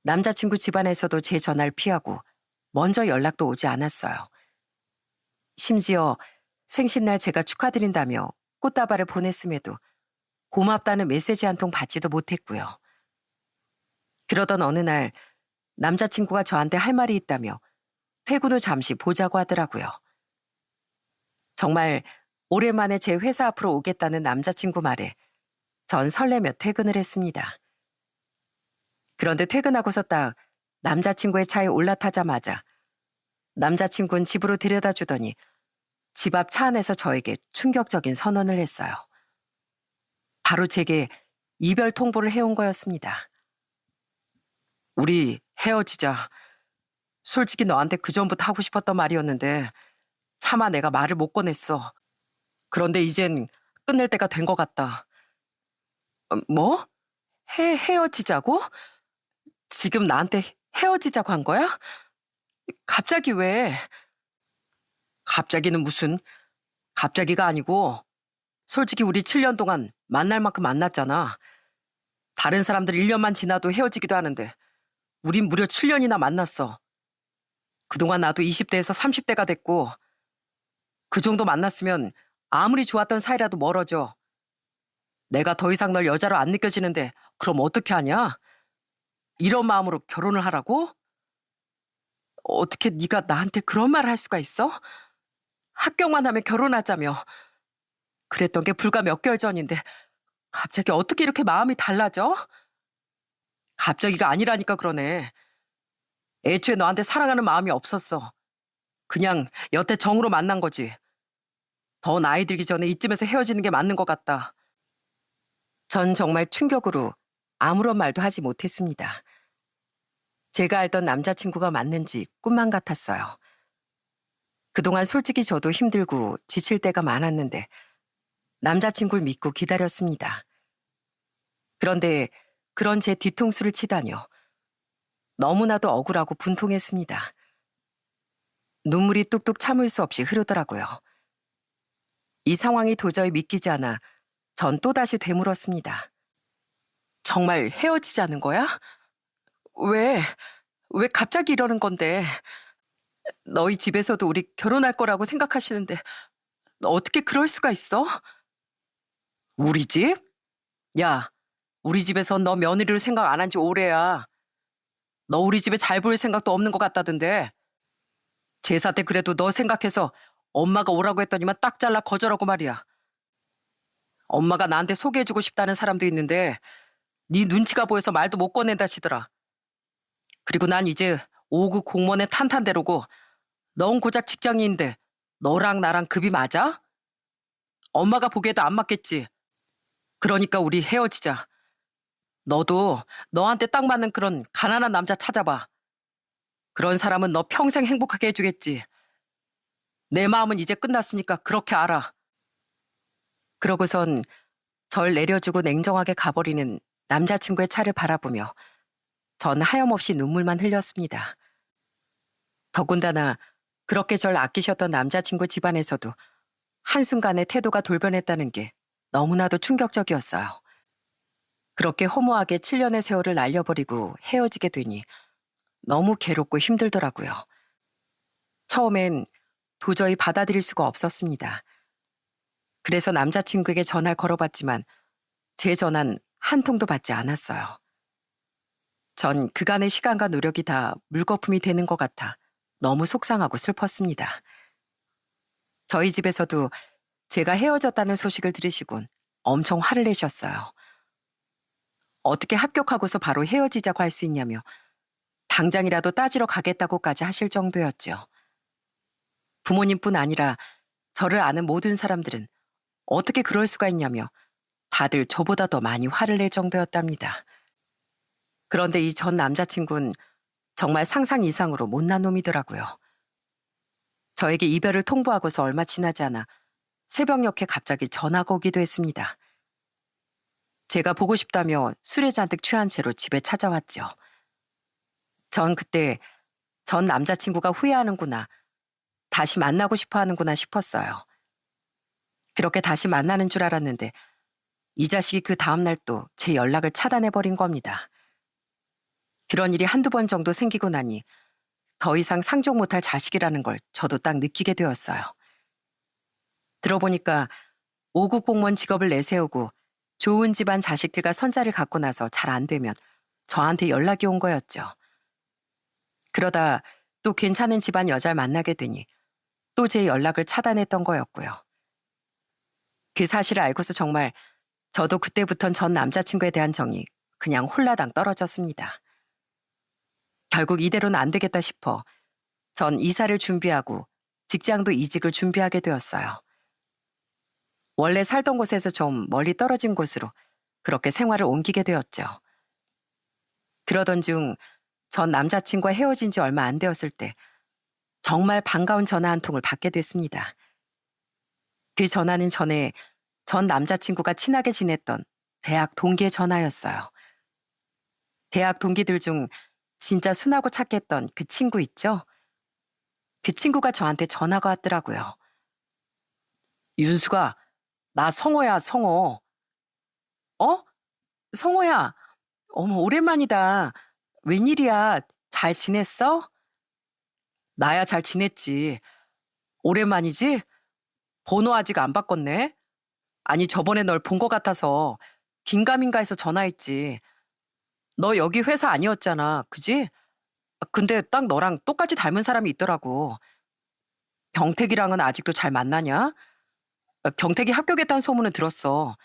남자친구 집안에서도 제 전화를 피하고 먼저 연락도 오지 않았어요. 심지어 생신날 제가 축하드린다며 꽃다발을 보냈음에도 고맙다는 메시지 한 통 받지도 못했고요. 그러던 어느 날 남자친구가 저한테 할 말이 있다며 퇴근 후 잠시 보자고 하더라고요. 정말 오랜만에 제 회사 앞으로 오겠다는 남자친구 말에 전 설레며 퇴근을 했습니다. 그런데 퇴근하고서 딱 남자친구의 차에 올라타자마자 남자친구는 집으로 데려다 주더니 집 앞 차 안에서 저에게 충격적인 선언을 했어요. 바로 제게 이별 통보를 해온 거였습니다. 우리 헤어지자. 솔직히 너한테 그전부터 하고 싶었던 말이었는데 차마 내가 말을 못 꺼냈어. 그런데 이젠 끝낼 때가 된 것 같다. 뭐? 헤어지자고? 지금 나한테 헤어지자고 한 거야? 갑자기 왜? 갑자기는 무슨, 갑자기가 아니고 솔직히 우리 7년 동안 만날 만큼 만났잖아. 다른 사람들 1년만 지나도 헤어지기도 하는데 우린 무려 7년이나 만났어. 그동안 나도 20대에서 30대가 됐고 그 정도 만났으면 아무리 좋았던 사이라도 멀어져. 내가 더 이상 널 여자로 안 느껴지는데 그럼 어떻게 하냐? 이런 마음으로 결혼을 하라고? 어떻게 네가 나한테 그런 말을 할 수가 있어? 합격만 하면 결혼하자며. 그랬던 게 불과 몇 개월 전인데 갑자기 어떻게 이렇게 마음이 달라져? 갑자기가 아니라니까 그러네. 애초에 너한테 사랑하는 마음이 없었어. 그냥 여태 정으로 만난 거지. 더 나이 들기 전에 이쯤에서 헤어지는 게 맞는 것 같다. 전 정말 충격으로 아무런 말도 하지 못했습니다. 제가 알던 남자친구가 맞는지 꿈만 같았어요. 그동안 솔직히 저도 힘들고 지칠 때가 많았는데 남자친구를 믿고 기다렸습니다. 그런데 그런 제 뒤통수를 치다뇨. 너무나도 억울하고 분통했습니다. 눈물이 뚝뚝 참을 수 없이 흐르더라고요. 이 상황이 도저히 믿기지 않아 전 또다시 되물었습니다. 정말 헤어지자는 거야? 왜? 왜 갑자기 이러는 건데? 너희 집에서도 우리 결혼할 거라고 생각하시는데 너 어떻게 그럴 수가 있어? 우리 집? 야, 우리 집에선 너 며느리로 생각 안 한 지 오래야. 너 우리 집에 잘 보일 생각도 없는 것 같다던데. 제사 때 그래도 너 생각해서 엄마가 오라고 했더니만 딱 잘라 거절하고 말이야. 엄마가 나한테 소개해주고 싶다는 사람도 있는데 네 눈치가 보여서 말도 못 꺼낸다시더라. 그리고 난 이제 5급 공무원의 탄탄대로고 넌 고작 직장인인데 너랑 나랑 급이 맞아? 엄마가 보기에도 안 맞겠지. 그러니까 우리 헤어지자. 너도 너한테 딱 맞는 그런 가난한 남자 찾아봐. 그런 사람은 너 평생 행복하게 해주겠지. 내 마음은 이제 끝났으니까 그렇게 알아. 그러고선 절 내려주고 냉정하게 가버리는 남자친구의 차를 바라보며 전 하염없이 눈물만 흘렸습니다. 더군다나 그렇게 절 아끼셨던 남자친구 집안에서도 한순간에 태도가 돌변했다는 게 너무나도 충격적이었어요. 그렇게 허무하게 7년의 세월을 날려버리고 헤어지게 되니 너무 괴롭고 힘들더라고요. 처음엔 도저히 받아들일 수가 없었습니다. 그래서 남자친구에게 전화를 걸어봤지만 제 전화는 한 통도 받지 않았어요. 전 그간의 시간과 노력이 다 물거품이 되는 것 같아 너무 속상하고 슬펐습니다. 저희 집에서도 제가 헤어졌다는 소식을 들으시곤 엄청 화를 내셨어요. 어떻게 합격하고서 바로 헤어지자고 할 수 있냐며 당장이라도 따지러 가겠다고까지 하실 정도였죠. 부모님뿐 아니라 저를 아는 모든 사람들은 어떻게 그럴 수가 있냐며 다들 저보다 더 많이 화를 낼 정도였답니다. 그런데 이 전 남자친구는 정말 상상 이상으로 못난 놈이더라고요. 저에게 이별을 통보하고서 얼마 지나지 않아 새벽녘에 갑자기 전화가 오기도 했습니다. 제가 보고 싶다며 술에 잔뜩 취한 채로 집에 찾아왔죠. 전 그때 전 남자친구가 후회하는구나, 다시 만나고 싶어 하는구나 싶었어요. 그렇게 다시 만나는 줄 알았는데 이 자식이 그 다음날 또 제 연락을 차단해버린 겁니다. 그런 일이 한두 번 정도 생기고 나니 더 이상 상종 못할 자식이라는 걸 저도 딱 느끼게 되었어요. 들어보니까 5급 공무원 직업을 내세우고 좋은 집안 자식들과 선자를 갖고 나서 잘 안 되면 저한테 연락이 온 거였죠. 그러다 또 괜찮은 집안 여자를 만나게 되니 또 제 연락을 차단했던 거였고요. 그 사실을 알고서 정말 저도 그때부턴 전 남자친구에 대한 정이 그냥 홀라당 떨어졌습니다. 결국 이대로는 안 되겠다 싶어 전 이사를 준비하고 직장도 이직을 준비하게 되었어요. 원래 살던 곳에서 좀 멀리 떨어진 곳으로 그렇게 생활을 옮기게 되었죠. 그러던 중 전 남자친구와 헤어진 지 얼마 안 되었을 때 정말 반가운 전화 한 통을 받게 됐습니다. 그 전화는 전에 전 남자친구가 친하게 지냈던 대학 동기의 전화였어요. 대학 동기들 중 진짜 순하고 착했던 그 친구 있죠? 그 친구가 저한테 전화가 왔더라고요. 윤수가, 나 성호야, 성호. 어? 성호야, 어머, 오랜만이다. 웬일이야? 잘 지냈어? 나야 잘 지냈지. 오랜만이지? 번호 아직 안 바꿨네? 아니, 저번에 널 본 것 같아서 긴가민가해서 전화했지. 너 여기 회사 아니었잖아, 그지? 근데 딱 너랑 똑같이 닮은 사람이 있더라고. 경택이랑은 아직도 잘 만나냐? 경택이 합격했다는 소문은 들었어.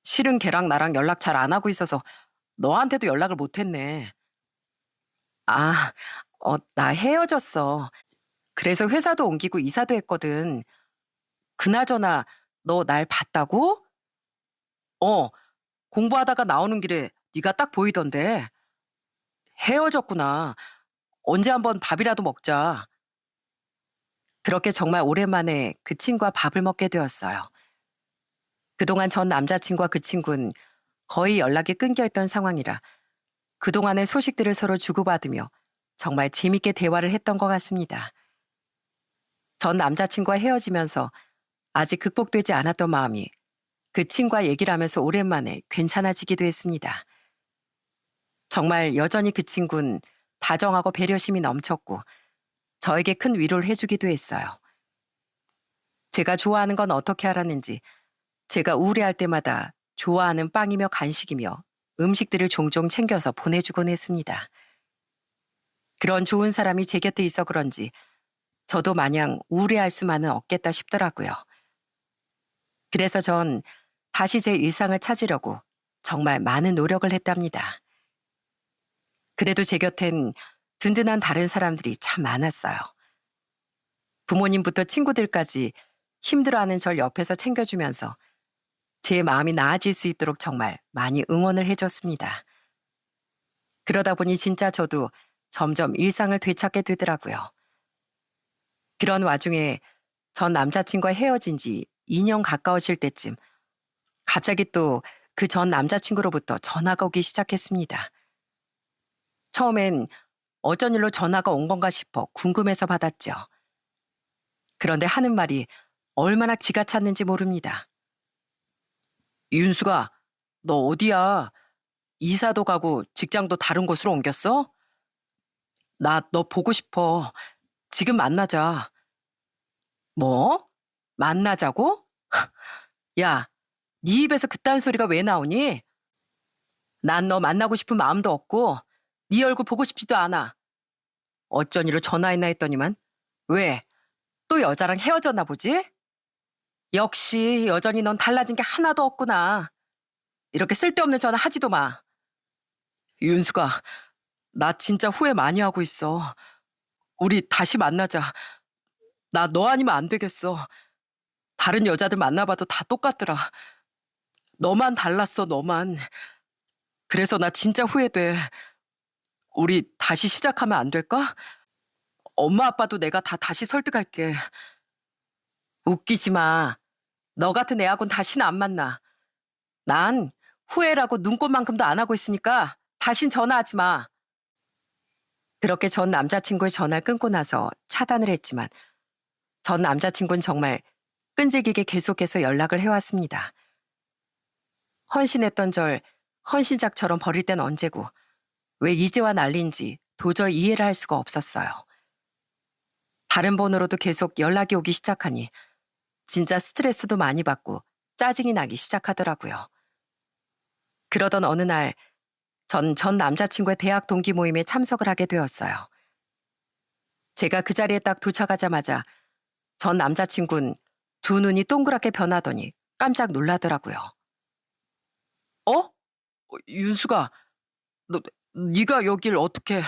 실은 걔랑 나랑 연락 잘 안 하고 있어서 너한테도 연락을 못 했네. 아, 나 헤어졌어. 그래서 회사도 옮기고 이사도 했거든. 그나저나 너 날 봤다고? 어, 공부하다가 나오는 길에 네가 딱 보이던데. 헤어졌구나. 언제 한번 밥이라도 먹자. 그렇게 정말 오랜만에 그 친구와 밥을 먹게 되었어요. 그동안 전 남자친구와 그 친구는 거의 연락이 끊겨 있던 상황이라 그동안의 소식들을 서로 주고받으며 정말 재밌게 대화를 했던 것 같습니다. 전 남자친구와 헤어지면서 아직 극복되지 않았던 마음이 그 친구와 얘기를 하면서 오랜만에 괜찮아지기도 했습니다. 정말 여전히 그 친구는 다정하고 배려심이 넘쳤고 저에게 큰 위로를 해주기도 했어요. 제가 좋아하는 건 어떻게 알았는지 제가 우울해할 때마다 좋아하는 빵이며 간식이며 음식들을 종종 챙겨서 보내주곤 했습니다. 그런 좋은 사람이 제 곁에 있어 그런지 저도 마냥 우울해할 수만은 없겠다 싶더라고요. 그래서 전 다시 제 일상을 찾으려고 정말 많은 노력을 했답니다. 그래도 제 곁엔 든든한 다른 사람들이 참 많았어요. 부모님부터 친구들까지 힘들어하는 절 옆에서 챙겨주면서 제 마음이 나아질 수 있도록 정말 많이 응원을 해줬습니다. 그러다 보니 진짜 저도 점점 일상을 되찾게 되더라고요. 그런 와중에 전 남자친구와 헤어진 지 2년 가까워질 때쯤 갑자기 또 그 전 남자친구로부터 전화가 오기 시작했습니다. 처음엔 어쩐 일로 전화가 온 건가 싶어 궁금해서 받았죠. 그런데 하는 말이 얼마나 기가 찼는지 모릅니다. 윤수가, 너 어디야? 이사도 가고 직장도 다른 곳으로 옮겼어? 나 너 보고 싶어. 지금 만나자. 뭐? 만나자고? 야, 네 입에서 그딴 소리가 왜 나오니? 난 너 만나고 싶은 마음도 없고 네 얼굴 보고 싶지도 않아. 어쩐 일로 전화했나 했더니만 왜? 또 여자랑 헤어졌나 보지? 역시 여전히 넌 달라진 게 하나도 없구나. 이렇게 쓸데없는 전화 하지도 마. 윤수가, 나 진짜 후회 많이 하고 있어. 우리 다시 만나자. 나 너 아니면 안 되겠어. 다른 여자들 만나봐도 다 똑같더라. 너만 달랐어, 너만. 그래서 나 진짜 후회돼. 우리 다시 시작하면 안 될까? 엄마 아빠도 내가 다 다시 설득할게. 웃기지 마. 너 같은 애하고는 다시는 안 만나. 난 후회라고 눈꽃만큼도 안 하고 있으니까 다신 전화하지 마. 그렇게 전 남자친구의 전화를 끊고 나서 차단을 했지만 전 남자친구는 정말 끈질기게 계속해서 연락을 해왔습니다. 헌신했던 절 헌신작처럼 버릴 땐 언제고 왜 이제와 난리인지 도저히 이해를 할 수가 없었어요. 다른 번호로도 계속 연락이 오기 시작하니 진짜 스트레스도 많이 받고 짜증이 나기 시작하더라고요. 그러던 어느 날 전 남자친구의 대학 동기 모임에 참석을 하게 되었어요. 제가 그 자리에 딱 도착하자마자 전 남자친구는 두 눈이 동그랗게 변하더니 깜짝 놀라더라고요. 어? 윤수가, 네가 여길 어떻게...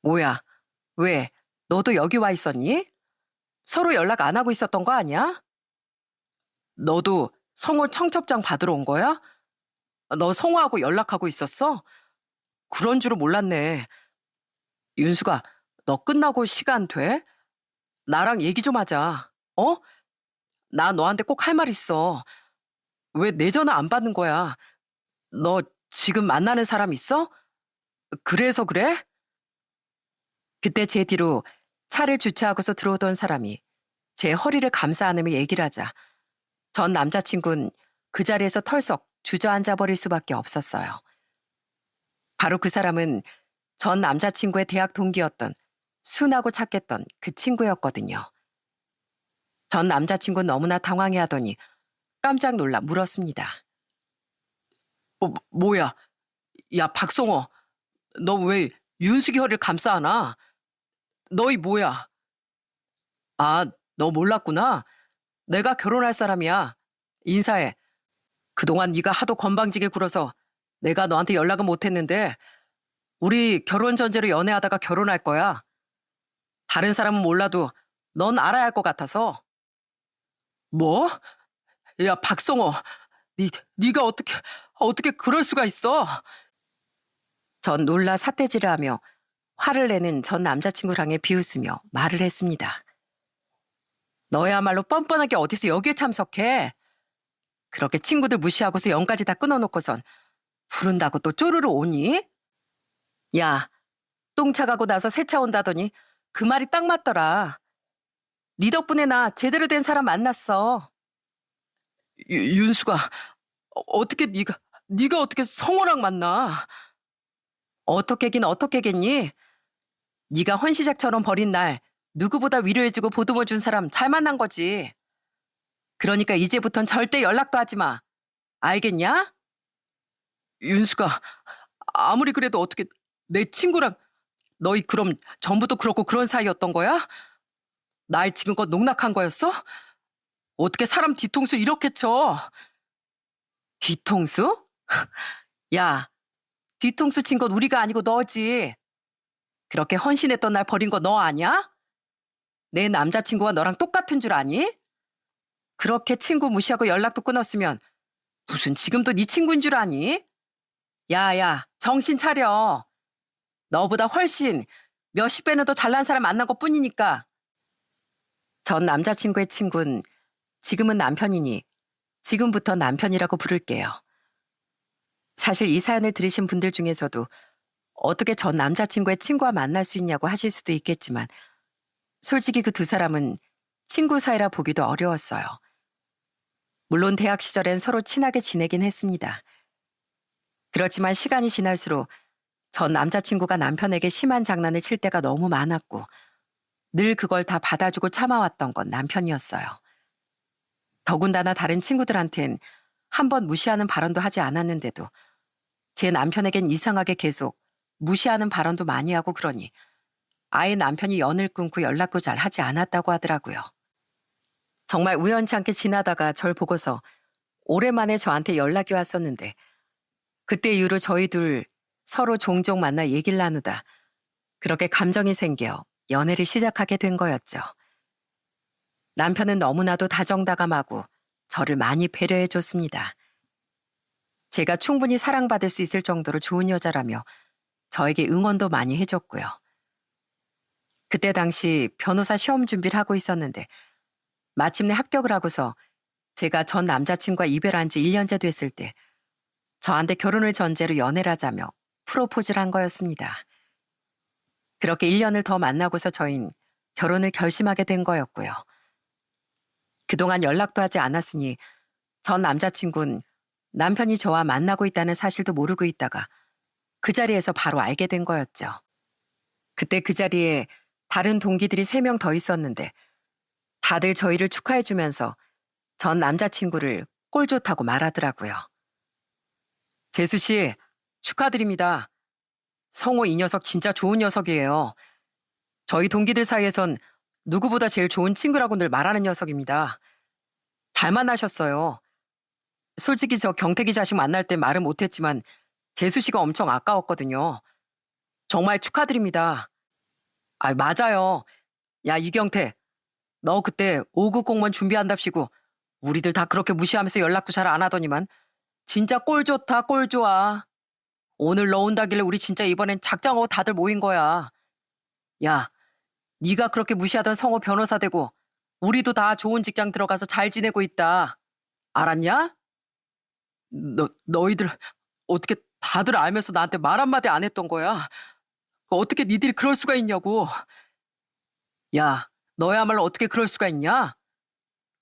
뭐야, 왜? 너도 여기 와 있었니? 서로 연락 안 하고 있었던 거 아니야? 너도 성호 청첩장 받으러 온 거야? 너 성호하고 연락하고 있었어? 그런 줄은 몰랐네. 윤수가, 너 끝나고 시간 돼? 나랑 얘기 좀 하자. 어? 나 너한테 꼭 할 말 있어. 왜 내 전화 안 받는 거야? 너 지금 만나는 사람 있어? 그래서 그래? 그때 제 뒤로 차를 주차하고서 들어오던 사람이 제 허리를 감싸 안으며 얘기를 하자 전 남자친구는 그 자리에서 털썩 주저앉아 버릴 수밖에 없었어요. 바로 그 사람은 전 남자친구의 대학 동기였던 순하고 착했던 그 친구였거든요. 전 남자친구는 너무나 당황해하더니 깜짝 놀라 물었습니다. 뭐야? 야, 박성호, 너 왜 윤숙이 허리를 감싸 안아? 너희 뭐야? 아, 너 몰랐구나. 내가 결혼할 사람이야. 인사해. 그동안 네가 하도 건방지게 굴어서 내가 너한테 연락은 못했는데 우리 결혼 전제로 연애하다가 결혼할 거야. 다른 사람은 몰라도 넌 알아야 할 것 같아서. 뭐? 야, 박성호, 네가 어떻게 그럴 수가 있어? 전 놀라 삿대질을 하며 화를 내는 전 남자친구를 향해 비웃으며 말을 했습니다. 너야말로 뻔뻔하게 어디서 여기에 참석해? 그렇게 친구들 무시하고서 연까지 다 끊어놓고선 부른다고 또 쪼르르 오니? 야, 똥차 가고 나서 세차 온다더니 그 말이 딱 맞더라. 네 덕분에 나 제대로 된 사람 만났어. 윤수가 어떻게 네가 어떻게 성호랑 만나? 어떻게긴 어떻게겠니? 네가 헌시작처럼 버린 날 누구보다 위로해주고 보듬어준 사람 잘 만난 거지. 그러니까 이제부턴 절대 연락도 하지 마. 알겠냐? 윤수가 아무리 그래도 어떻게 내 친구랑 너희 그럼 전부터 그렇고 그런 사이였던 거야? 날 지금껏 농락한 거였어? 어떻게 사람 뒤통수 이렇게 쳐? 뒤통수? 야, 뒤통수 친 건 우리가 아니고 너지. 그렇게 헌신했던 날 버린 거 너 아냐? 내 남자친구가 너랑 똑같은 줄 아니? 그렇게 친구 무시하고 연락도 끊었으면 무슨 지금도 네 친구인 줄 아니? 야야, 정신 차려. 너보다 훨씬 몇십 배는 더 잘난 사람 만난 것 뿐이니까. 전 남자친구의 친구는 지금은 남편이니 지금부터 남편이라고 부를게요. 사실 이 사연을 들으신 분들 중에서도 어떻게 전 남자친구의 친구와 만날 수 있냐고 하실 수도 있겠지만 솔직히 그 두 사람은 친구 사이라 보기도 어려웠어요. 물론 대학 시절엔 서로 친하게 지내긴 했습니다. 그렇지만 시간이 지날수록 전 남자친구가 남편에게 심한 장난을 칠 때가 너무 많았고 늘 그걸 다 받아주고 참아왔던 건 남편이었어요. 더군다나 다른 친구들한텐 한 번 무시하는 발언도 하지 않았는데도 제 남편에겐 이상하게 계속 무시하는 발언도 많이 하고 그러니 아예 남편이 연을 끊고 연락도 잘 하지 않았다고 하더라고요. 정말 우연치 않게 지나다가 절 보고서 오랜만에 저한테 연락이 왔었는데 그때 이후로 저희 둘 서로 종종 만나 얘기를 나누다 그렇게 감정이 생겨 연애를 시작하게 된 거였죠. 남편은 너무나도 다정다감하고 저를 많이 배려해 줬습니다. 제가 충분히 사랑받을 수 있을 정도로 좋은 여자라며 저에게 응원도 많이 해줬고요. 그때 당시 변호사 시험 준비를 하고 있었는데 마침내 합격을 하고서 제가 전 남자친구와 이별한 지 1년째 됐을 때 저한테 결혼을 전제로 연애를 하자며 프로포즈를 한 거였습니다. 그렇게 1년을 더 만나고서 저흰 결혼을 결심하게 된 거였고요. 그동안 연락도 하지 않았으니 전 남자친구는 남편이 저와 만나고 있다는 사실도 모르고 있다가 그 자리에서 바로 알게 된 거였죠. 그때 그 자리에 다른 동기들이 3명 더 있었는데 다들 저희를 축하해주면서 전 남자친구를 꼴 좋다고 말하더라고요. 재수 씨, 축하드립니다. 성호 이 녀석 진짜 좋은 녀석이에요. 저희 동기들 사이에선 누구보다 제일 좋은 친구라고 늘 말하는 녀석입니다. 잘 만나셨어요. 솔직히 저 경태기 자식 만날 때 말은 못했지만 재수 씨가 엄청 아까웠거든요. 정말 축하드립니다. 아, 맞아요. 야, 이경태, 너 그때 5급 공무원 준비한답시고 우리들 다 그렇게 무시하면서 연락도 잘 안 하더니만 진짜 꼴 좋다, 꼴 좋아. 오늘 너 온다길래 우리 진짜 이번엔 작정하고 다들 모인 거야. 야, 네가 그렇게 무시하던 성호 변호사 되고 우리도 다 좋은 직장 들어가서 잘 지내고 있다. 알았냐? 너희들 어떻게 다들 알면서 나한테 말 한마디 안 했던 거야? 어떻게 니들이 그럴 수가 있냐고. 야, 너야말로 어떻게 그럴 수가 있냐?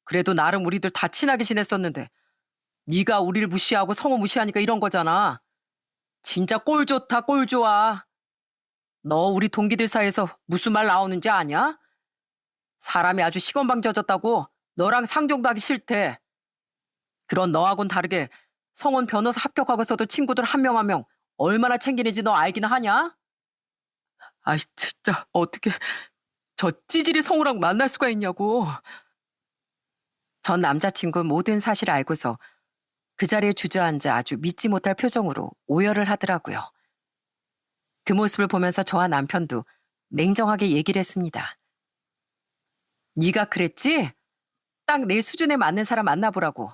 그래도 나름 우리들 다 친하게 지냈었는데 네가 우리를 무시하고 성호 무시하니까 이런 거잖아. 진짜 꼴 좋다, 꼴 좋아. 너 우리 동기들 사이에서 무슨 말 나오는지 아냐? 사람이 아주 시건방져졌다고 너랑 상종도 하기 싫대. 그런 너하고는 다르게 성원 변호사 합격하고서도 친구들 한 명 한 명 얼마나 챙기는지 너 알기나 하냐? 아이 진짜 어떻게 저 찌질이 성우랑 만날 수가 있냐고. 전 남자친구 모든 사실을 알고서 그 자리에 주저앉아 아주 믿지 못할 표정으로 오열을 하더라고요. 그 모습을 보면서 저와 남편도 냉정하게 얘기를 했습니다. 네가 그랬지? 딱 내 수준에 맞는 사람 만나보라고.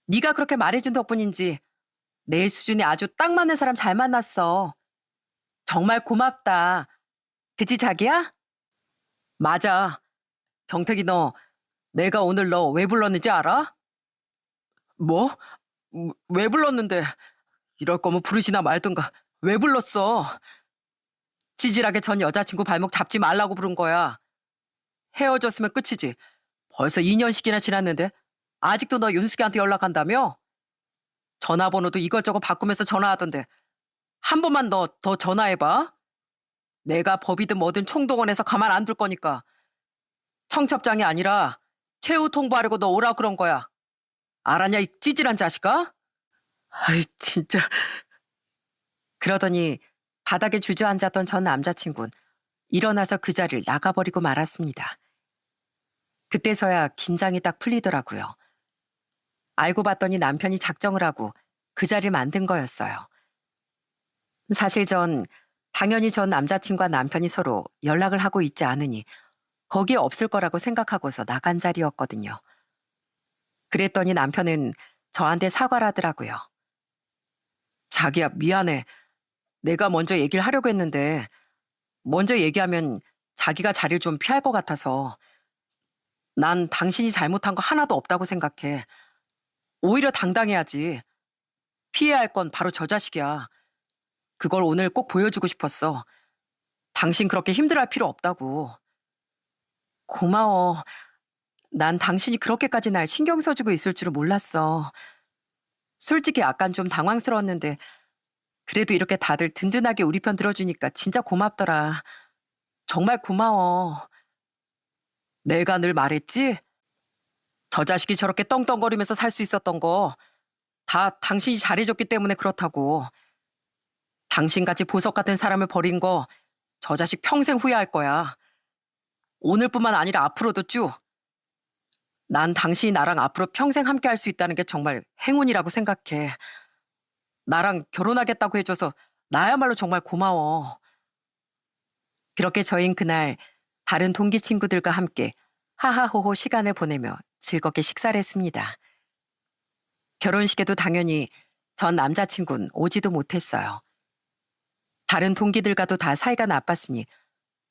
네가 그렇게 말해준 덕분인지 내 수준에 아주 딱 맞는 사람 잘 만났어. 정말 고맙다. 그치 자기야? 맞아. 경택이 너 내가 오늘 너 왜 불렀는지 알아? 뭐? 왜 불렀는데? 이럴 거면 부르시나 말든가. 왜 불렀어? 찌질하게 전 여자친구 발목 잡지 말라고 부른 거야. 헤어졌으면 끝이지. 벌써 2년씩이나 지났는데 아직도 너 윤숙이한테 연락한다며? 전화번호도 이것저것 바꾸면서 전화하던데 한 번만 너 더 전화해봐. 내가 법이든 뭐든 총동원해서 가만 안 둘 거니까. 청첩장이 아니라 최후 통보하려고 너 오라 그런 거야. 알았냐 이 찌질한 자식아? 아이 진짜. 그러더니 바닥에 주저앉았던 전 남자친구는 일어나서 그 자리를 나가버리고 말았습니다. 그때서야 긴장이 딱 풀리더라고요. 알고 봤더니 남편이 작정을 하고 그 자리를 만든 거였어요. 사실 전 당연히 전 남자친구와 남편이 서로 연락을 하고 있지 않으니 거기에 없을 거라고 생각하고서 나간 자리였거든요. 그랬더니 남편은 저한테 사과를 하더라고요. 자기야, 미안해. 내가 먼저 얘기를 하려고 했는데 먼저 얘기하면 자기가 자리를 좀 피할 것 같아서. 난 당신이 잘못한 거 하나도 없다고 생각해. 오히려 당당해야지. 피해야 할 건 바로 저 자식이야. 그걸 오늘 꼭 보여주고 싶었어. 당신 그렇게 힘들어할 필요 없다고. 고마워. 난 당신이 그렇게까지 날 신경 써주고 있을 줄은 몰랐어. 솔직히 약간 좀 당황스러웠는데 그래도 이렇게 다들 든든하게 우리 편 들어주니까 진짜 고맙더라. 정말 고마워. 내가 늘 말했지? 저 자식이 저렇게 떵떵거리면서 살 수 있었던 거 다 당신이 잘해줬기 때문에 그렇다고. 당신같이 보석 같은 사람을 버린 거 저 자식 평생 후회할 거야. 오늘뿐만 아니라 앞으로도 쭉. 난 당신이 나랑 앞으로 평생 함께 할 수 있다는 게 정말 행운이라고 생각해. 나랑 결혼하겠다고 해줘서 나야말로 정말 고마워. 그렇게 저흰 그날 다른 동기 친구들과 함께 하하호호 시간을 보내며 즐겁게 식사를 했습니다. 결혼식에도 당연히 전 남자친구는 오지도 못했어요. 다른 동기들과도 다 사이가 나빴으니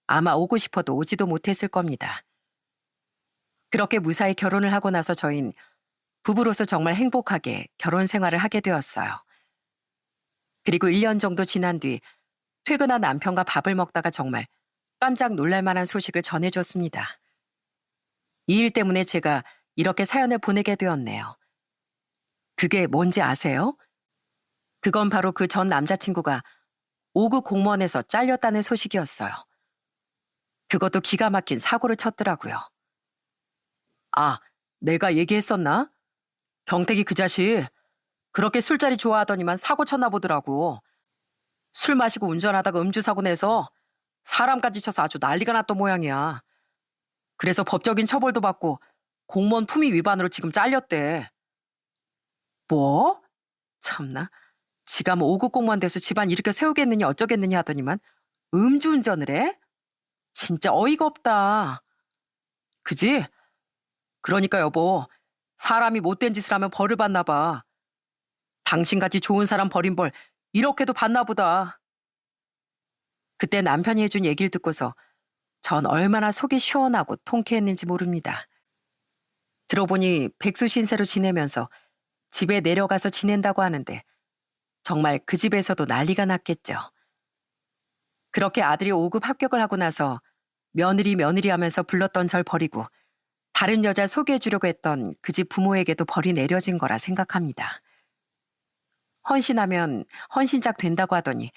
아마 오고 싶어도 오지도 못했을 겁니다. 그렇게 무사히 결혼을 하고 나서 저흰 부부로서 정말 행복하게 결혼 생활을 하게 되었어요. 그리고 1년 정도 지난 뒤 퇴근한 남편과 밥을 먹다가 정말 깜짝 놀랄 만한 소식을 전해줬습니다. 이 일 때문에 제가 이렇게 사연을 보내게 되었네요. 그게 뭔지 아세요? 그건 바로 그 전 남자친구가 5급 공무원에서 잘렸다는 소식이었어요. 그것도 기가 막힌 사고를 쳤더라고요. 아, 내가 얘기했었나? 경택이 그 자식 그렇게 술자리 좋아하더니만 사고 쳤나 보더라고. 술 마시고 운전하다가 음주사고 내서 사람까지 쳐서 아주 난리가 났던 모양이야. 그래서 법적인 처벌도 받고 공무원 품위 위반으로 지금 잘렸대. 뭐? 참나. 지가 뭐 5급 공무원 돼서 집안 일으켜 세우겠느냐 어쩌겠느냐 하더니만 음주운전을 해? 진짜 어이가 없다. 그지? 그러니까 여보, 사람이 못된 짓을 하면 벌을 받나 봐. 당신같이 좋은 사람 버린 벌 이렇게도 봤나 보다. 그때 남편이 해준 얘기를 듣고서 전 얼마나 속이 시원하고 통쾌했는지 모릅니다. 들어보니 백수 신세로 지내면서 집에 내려가서 지낸다고 하는데 정말 그 집에서도 난리가 났겠죠. 그렇게 아들이 5급 합격을 하고 나서 며느리 며느리 하면서 불렀던 절 버리고 다른 여자 소개해 주려고 했던 그 집 부모에게도 벌이 내려진 거라 생각합니다. 헌신하면 헌신작 된다고 하더니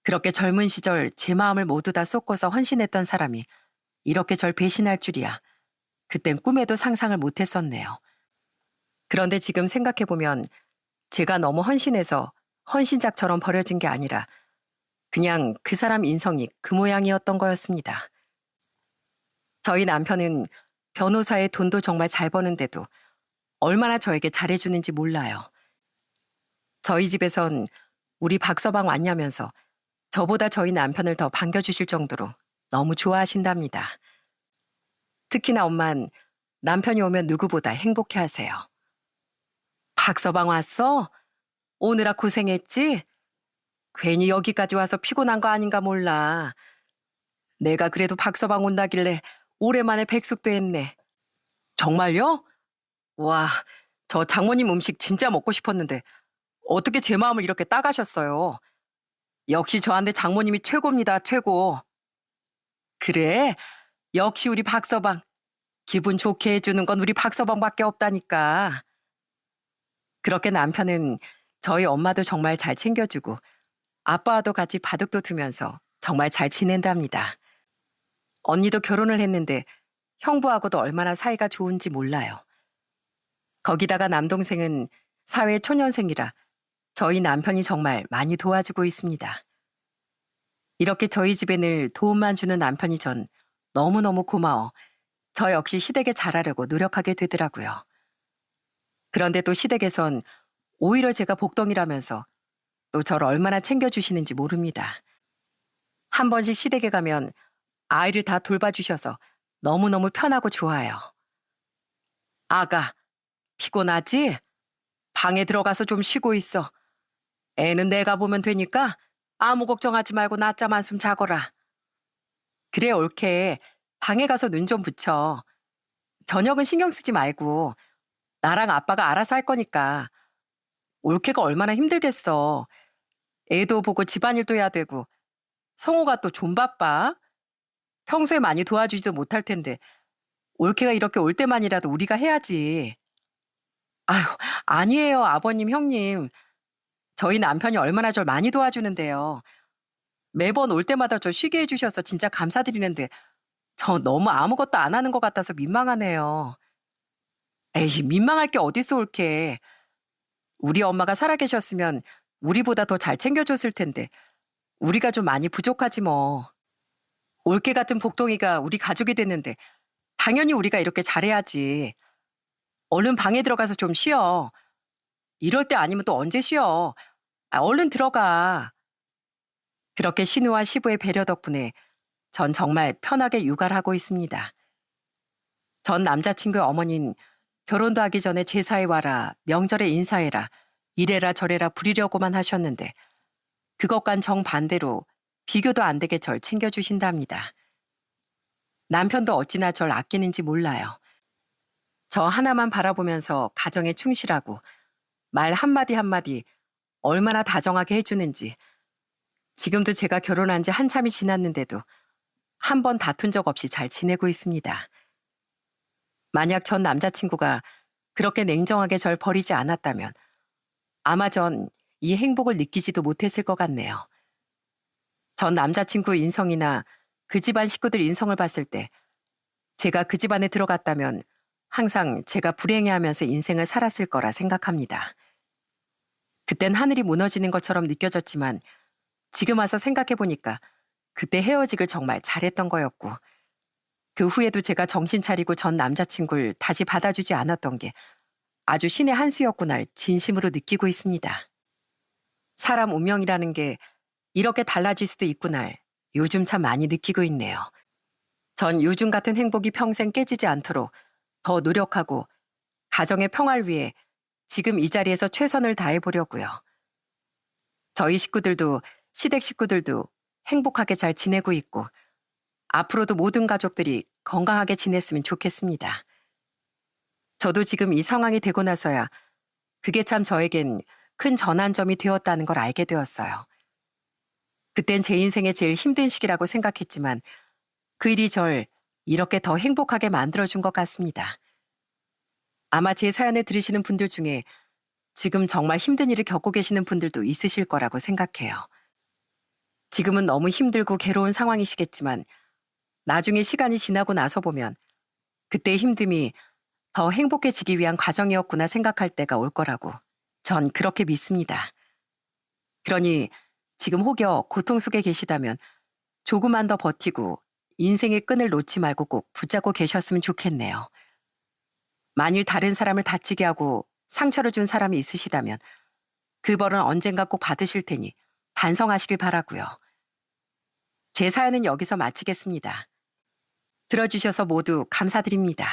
그렇게 젊은 시절 제 마음을 모두 다 쏟고서 헌신했던 사람이 이렇게 절 배신할 줄이야. 그땐 꿈에도 상상을 못했었네요. 그런데 지금 생각해보면 제가 너무 헌신해서 헌신작처럼 버려진 게 아니라 그냥 그 사람 인성이 그 모양이었던 거였습니다. 저희 남편은 변호사의 돈도 정말 잘 버는데도 얼마나 저에게 잘해주는지 몰라요. 저희 집에선 우리 박서방 왔냐면서 저보다 저희 남편을 더 반겨주실 정도로 너무 좋아하신답니다. 특히나 엄만 남편이 오면 누구보다 행복해 하세요. 박서방 왔어? 오느라 고생했지? 괜히 여기까지 와서 피곤한 거 아닌가 몰라. 내가 그래도 박서방 온다길래 오랜만에 백숙도 했네. 정말요? 와, 저 장모님 음식 진짜 먹고 싶었는데 어떻게 제 마음을 이렇게 따가셨어요? 역시 저한테 장모님이 최고입니다, 최고. 그래? 역시 우리 박서방. 기분 좋게 해주는 건 우리 박서방밖에 없다니까. 그렇게 남편은 저희 엄마도 정말 잘 챙겨주고 아빠와도 같이 바둑도 두면서 정말 잘 지낸답니다. 언니도 결혼을 했는데 형부하고도 얼마나 사이가 좋은지 몰라요. 거기다가 남동생은 사회 초년생이라 저희 남편이 정말 많이 도와주고 있습니다. 이렇게 저희 집에 늘 도움만 주는 남편이 전 너무너무 고마워 저 역시 시댁에 잘하려고 노력하게 되더라고요. 그런데 또 시댁에선 오히려 제가 복덩이라면서 또 저를 얼마나 챙겨주시는지 모릅니다. 한 번씩 시댁에 가면 아이를 다 돌봐주셔서 너무너무 편하고 좋아요. 아가, 피곤하지? 방에 들어가서 좀 쉬고 있어. 애는 내가 보면 되니까 아무 걱정하지 말고 낮잠 한숨 자거라. 그래, 옳게. 방에 가서 눈 좀 붙여. 저녁은 신경 쓰지 말고 나랑 아빠가 알아서 할 거니까. 올케가 얼마나 힘들겠어. 애도 보고 집안일도 해야 되고 성호가 또 좀 바빠. 평소에 많이 도와주지도 못할 텐데 올케가 이렇게 올 때만이라도 우리가 해야지. 아유, 아니에요, 아버님, 형님. 저희 남편이 얼마나 절 많이 도와주는데요. 매번 올 때마다 저 쉬게 해주셔서 진짜 감사드리는데 저 너무 아무것도 안 하는 것 같아서 민망하네요. 에이, 민망할 게 어딨어, 올케. 우리 엄마가 살아계셨으면 우리보다 더 잘 챙겨줬을 텐데 우리가 좀 많이 부족하지 뭐. 올케 같은 복동이가 우리 가족이 됐는데 당연히 우리가 이렇게 잘해야지. 얼른 방에 들어가서 좀 쉬어. 이럴 때 아니면 또 언제 쉬어. 얼른 들어가. 그렇게 신우와 시부의 배려 덕분에 전 정말 편하게 육아를 하고 있습니다. 전 남자친구의 어머니는 결혼도 하기 전에 제사에 와라, 명절에 인사해라, 이래라 저래라 부리려고만 하셨는데 그것과는 정반대로 비교도 안 되게 절 챙겨주신답니다. 남편도 어찌나 절 아끼는지 몰라요. 저 하나만 바라보면서 가정에 충실하고 말 한마디 한마디 얼마나 다정하게 해주는지 지금도 제가 결혼한 지 한참이 지났는데도 한 번 다툰 적 없이 잘 지내고 있습니다. 만약 전 남자친구가 그렇게 냉정하게 절 버리지 않았다면 아마 전 이 행복을 느끼지도 못했을 것 같네요. 전 남자친구 인성이나 그 집안 식구들 인성을 봤을 때 제가 그 집안에 들어갔다면 항상 제가 불행해하면서 인생을 살았을 거라 생각합니다. 그땐 하늘이 무너지는 것처럼 느껴졌지만 지금 와서 생각해보니까 그때 헤어지길 정말 잘했던 거였고 그 후에도 제가 정신 차리고 전 남자친구를 다시 받아주지 않았던 게 아주 신의 한 수였구나 진심으로 느끼고 있습니다. 사람 운명이라는 게 이렇게 달라질 수도 있구나 요즘 참 많이 느끼고 있네요. 전 요즘 같은 행복이 평생 깨지지 않도록 더 노력하고 가정의 평화를 위해 지금 이 자리에서 최선을 다해 보려고요. 저희 식구들도 시댁 식구들도 행복하게 잘 지내고 있고 앞으로도 모든 가족들이 건강하게 지냈으면 좋겠습니다. 저도 지금 이 상황이 되고 나서야 그게 참 저에겐 큰 전환점이 되었다는 걸 알게 되었어요. 그땐 제 인생의 제일 힘든 시기라고 생각했지만 그 일이 절 이렇게 더 행복하게 만들어준 것 같습니다. 아마 제 사연을 들으시는 분들 중에 지금 정말 힘든 일을 겪고 계시는 분들도 있으실 거라고 생각해요. 지금은 너무 힘들고 괴로운 상황이시겠지만 나중에 시간이 지나고 나서 보면 그때의 힘듦이 더 행복해지기 위한 과정이었구나 생각할 때가 올 거라고 전 그렇게 믿습니다. 그러니 지금 혹여 고통 속에 계시다면 조금만 더 버티고 인생의 끈을 놓지 말고 꼭 붙잡고 계셨으면 좋겠네요. 만일 다른 사람을 다치게 하고 상처를 준 사람이 있으시다면 그 벌은 언젠가 꼭 받으실 테니 반성하시길 바라고요. 제 사연은 여기서 마치겠습니다. 들어주셔서 모두 감사드립니다.